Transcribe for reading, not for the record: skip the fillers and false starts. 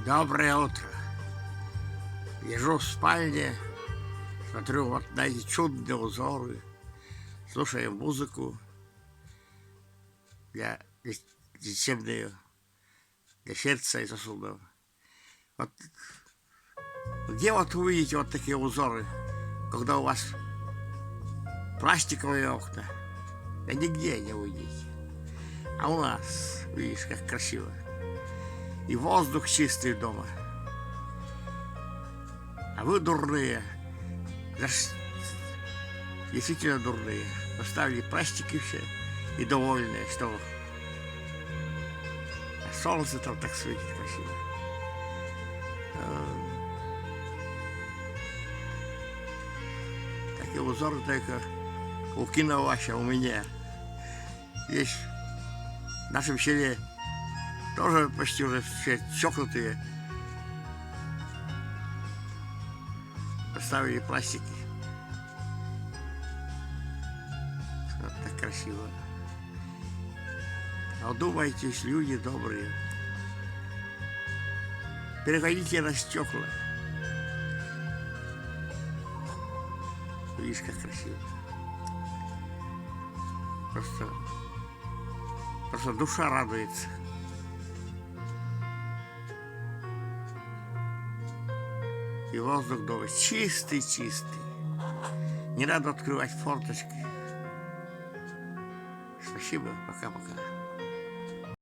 Доброе утро. Лежу в спальне, смотрю вот на эти чудные узоры, слушаю музыку лечебную для сердца и сосудов. Вот где вот увидите вот такие узоры, когда у вас пластиковые окна? Да нигде не увидите. А у нас, видишь, как красиво. И воздух чистый дома. А вы дурные. Действительно дурные. Поставили пластики все и довольные, что солнце там так светит красиво. Такие узоры только у Киноваща, у меня. Есть в нашем селе тоже почти уже все чокнутые. Поставили пластики. Вот так красиво. А думаетесь, люди добрые. Переходите на стекла. Видишь, как красиво. Просто душа радуется. И воздух дома чистый-чистый. Не надо открывать форточки. Спасибо, пока-пока.